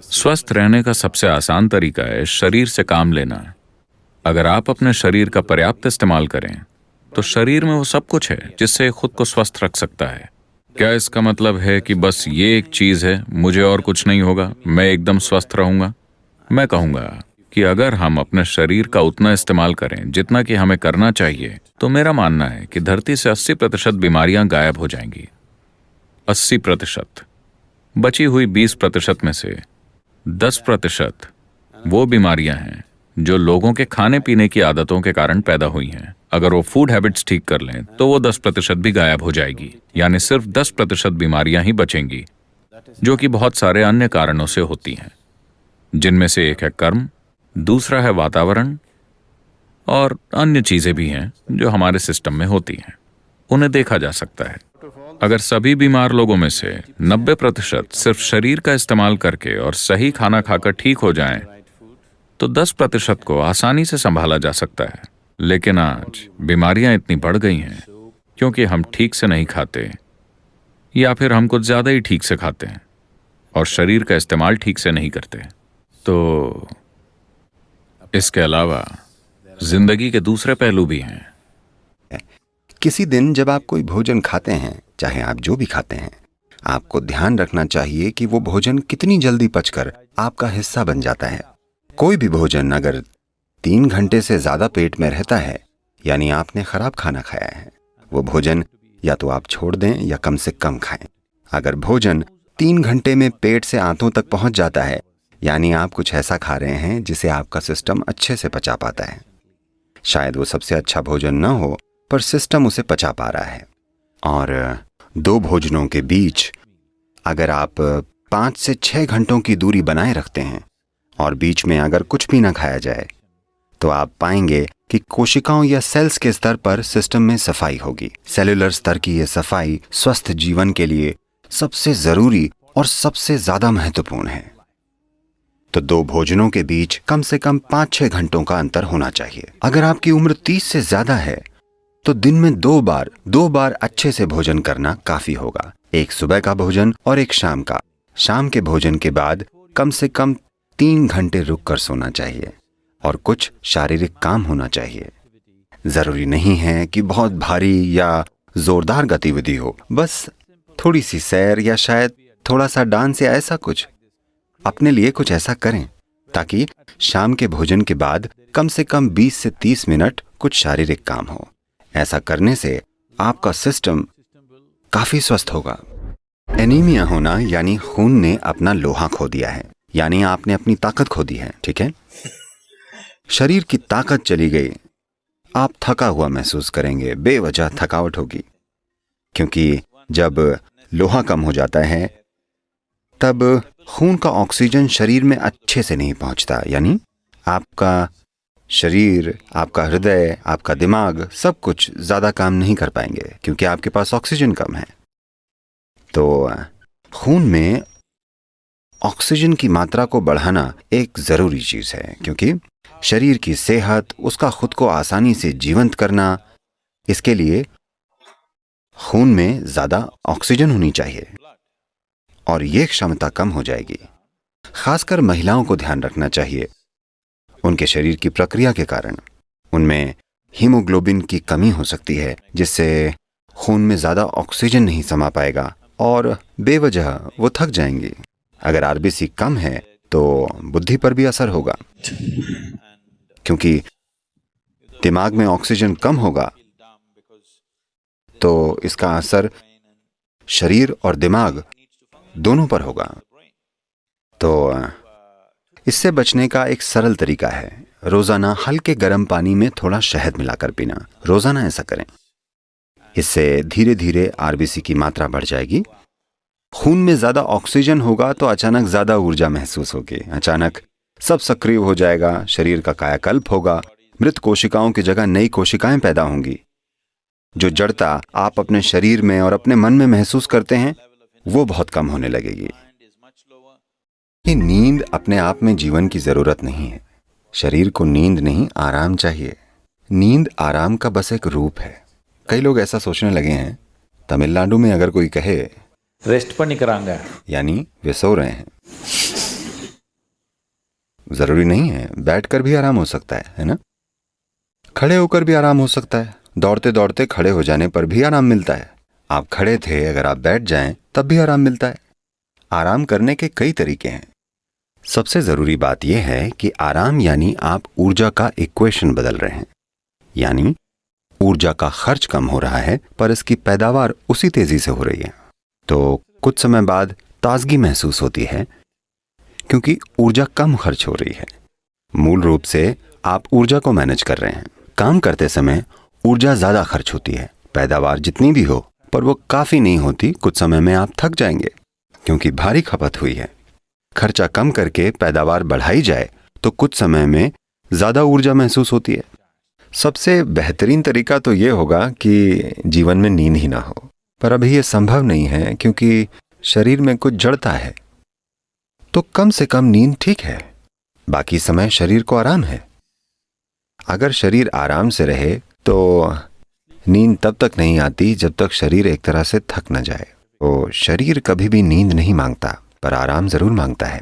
स्वस्थ रहने का सबसे आसान तरीका है शरीर से काम लेना। अगर आप अपने शरीर का पर्याप्त इस्तेमाल करें तो शरीर में वो सब कुछ है जिससे खुद को स्वस्थ रख सकता है। क्या इसका मतलब है कि बस ये एक चीज है, मुझे और कुछ नहीं होगा, मैं एकदम स्वस्थ रहूंगा? मैं कहूंगा कि अगर हम अपने शरीर का उतना इस्तेमाल करें जितना कि हमें करना चाहिए, तो मेरा मानना है कि धरती से 80% बीमारियां गायब हो जाएंगी। 80%। बची हुई 20% में से 10% वो बीमारियां हैं जो लोगों के खाने पीने की आदतों के कारण पैदा हुई हैं। अगर वो फूड हैबिट्स ठीक कर लें तो वो 10% भी गायब हो जाएगी, यानी सिर्फ 10% बीमारियां ही बचेंगी, जो कि बहुत सारे अन्य कारणों से होती हैं, जिनमें से एक है कर्म, दूसरा है वातावरण, और अन्य चीजें भी हैं जो हमारे सिस्टम में होती हैं। उन्हें देखा जा सकता है। अगर सभी बीमार लोगों में से 90% सिर्फ शरीर का इस्तेमाल करके और सही खाना खाकर ठीक हो जाएं, तो 10% को आसानी से संभाला जा सकता है। लेकिन आज बीमारियां इतनी बढ़ गई हैं क्योंकि हम ठीक से नहीं खाते, या फिर हम कुछ ज्यादा ही ठीक से खाते हैं और शरीर का इस्तेमाल ठीक से नहीं करते। तो इसके अलावा जिंदगी के दूसरे पहलू भी हैं। किसी दिन जब आप कोई भोजन खाते हैं, चाहे आप जो भी खाते हैं, आपको ध्यान रखना चाहिए कि वो भोजन कितनी जल्दी पचकर आपका हिस्सा बन जाता है। कोई भी भोजन अगर 3 घंटे से ज्यादा पेट में रहता है, यानी आपने खराब खाना खाया है। वो भोजन या तो आप छोड़ दें या कम से कम खाएं। अगर भोजन 3 घंटे में पेट से आंतों तक पहुंच जाता है, यानी आप कुछ ऐसा खा रहे हैं जिसे आपका सिस्टम अच्छे से पचा पाता है। शायद वो सबसे अच्छा भोजन न हो, पर सिस्टम उसे पचा पा रहा है। और 2 भोजनों के बीच अगर आप 5 से 6 घंटों की दूरी बनाए रखते हैं और बीच में अगर कुछ भी ना खाया जाए, तो आप पाएंगे कि कोशिकाओं या सेल्स के स्तर पर सिस्टम में सफाई होगी। सेलुलर स्तर की यह सफाई स्वस्थ जीवन के लिए सबसे जरूरी और सबसे ज्यादा महत्वपूर्ण है। तो 2 भोजनों के बीच कम से कम 5-6 घंटों का अंतर होना चाहिए। अगर आपकी उम्र 30 से ज्यादा है तो दिन में 2 बार अच्छे से भोजन करना काफी होगा। एक सुबह का भोजन और एक शाम का। शाम के भोजन के बाद कम से कम 3 घंटे रुक कर सोना चाहिए और कुछ शारीरिक काम होना चाहिए। जरूरी नहीं है कि बहुत भारी या जोरदार गतिविधि हो, बस थोड़ी सी सैर या शायद थोड़ा सा डांस या ऐसा कुछ। अपने लिए कुछ ऐसा करें ताकि शाम के भोजन के बाद कम से कम 20 से 30 मिनट कुछ शारीरिक काम हो। ऐसा करने से आपका सिस्टम काफी स्वस्थ होगा। एनीमिया होना यानी खून ने अपना लोहा खो दिया है, यानी आपने अपनी ताकत खो दी है। ठीक है, शरीर की ताकत चली गई, आप थका हुआ महसूस करेंगे, बेवजह थकावट होगी, क्योंकि जब लोहा कम हो जाता है तब खून का ऑक्सीजन शरीर में अच्छे से नहीं पहुंचता, यानी आपका शरीर, आपका हृदय, आपका दिमाग, सब कुछ ज्यादा काम नहीं कर पाएंगे क्योंकि आपके पास ऑक्सीजन कम है। तो खून में ऑक्सीजन की मात्रा को बढ़ाना एक जरूरी चीज है, क्योंकि शरीर की सेहत, उसका खुद को आसानी से जीवंत करना, इसके लिए खून में ज्यादा ऑक्सीजन होनी चाहिए और यह क्षमता कम हो जाएगी। खासकर महिलाओं को ध्यान रखना चाहिए। उनके शरीर की प्रक्रिया के कारण उनमें हीमोग्लोबिन की कमी हो सकती है, जिससे खून में ज्यादा ऑक्सीजन नहीं समा पाएगा और बेवजह वो थक जाएंगी। अगर आरबीसी कम है तो बुद्धि पर भी असर होगा, क्योंकि दिमाग में ऑक्सीजन कम होगा तो इसका असर शरीर और दिमाग दोनों पर होगा। तो इससे बचने का एक सरल तरीका है रोजाना हल्के गर्म पानी में थोड़ा शहद मिलाकर पीना। रोजाना ऐसा करें। इससे धीरे धीरे आरबीसी की मात्रा बढ़ जाएगी। खून में ज्यादा ऑक्सीजन होगा तो अचानक ज्यादा ऊर्जा महसूस होगी, अचानक सब सक्रिय हो जाएगा, शरीर का कायाकल्प होगा, मृत कोशिकाओं की जगह नई कोशिकाएं पैदा होंगी। जो जड़ता आप अपने शरीर में और अपने मन में महसूस करते हैं वो बहुत कम होने लगेगी। ये नींद अपने आप में जीवन की जरूरत नहीं है। शरीर को नींद नहीं, आराम चाहिए। नींद आराम का बस एक रूप है। कई लोग ऐसा सोचने लगे हैं, तमिलनाडु में अगर कोई कहे रेस्ट पर निकरांगा, यानी वे सो रहे हैं, जरूरी नहीं है, बैठकर भी आराम हो सकता है ना? खड़े होकर भी आराम हो सकता है। दौड़ते दौड़ते खड़े हो जाने पर भी आराम मिलता है। आप खड़े थे, अगर आप बैठ जाएं तब भी आराम मिलता है। आराम करने के कई तरीके हैं। सबसे जरूरी बात यह है कि आराम यानी आप ऊर्जा का इक्वेशन बदल रहे हैं, यानी ऊर्जा का खर्च कम हो रहा है पर इसकी पैदावार उसी तेजी से हो रही है। तो कुछ समय बाद ताजगी महसूस होती है क्योंकि ऊर्जा कम खर्च हो रही है। मूल रूप से आप ऊर्जा को मैनेज कर रहे हैं। काम करते समय ऊर्जा ज्यादा खर्च होती है, पैदावार जितनी भी हो, पर वो काफी नहीं होती। कुछ समय में आप थक जाएंगे क्योंकि भारी खपत हुई है। खर्चा कम करके पैदावार बढ़ाई जाए तो कुछ समय में ज्यादा ऊर्जा महसूस होती है। सबसे बेहतरीन तरीका तो ये होगा कि जीवन में नींद ही ना हो, पर अभी ये संभव नहीं है क्योंकि शरीर में कुछ जड़ता है। तो कम से कम नींद ठीक है, बाकी समय शरीर को आराम है। अगर शरीर आराम से रहे तो नींद तब तक नहीं आती जब तक शरीर एक तरह से थक न जाए। तो शरीर कभी भी नींद नहीं मांगता, पर आराम जरूर मांगता है।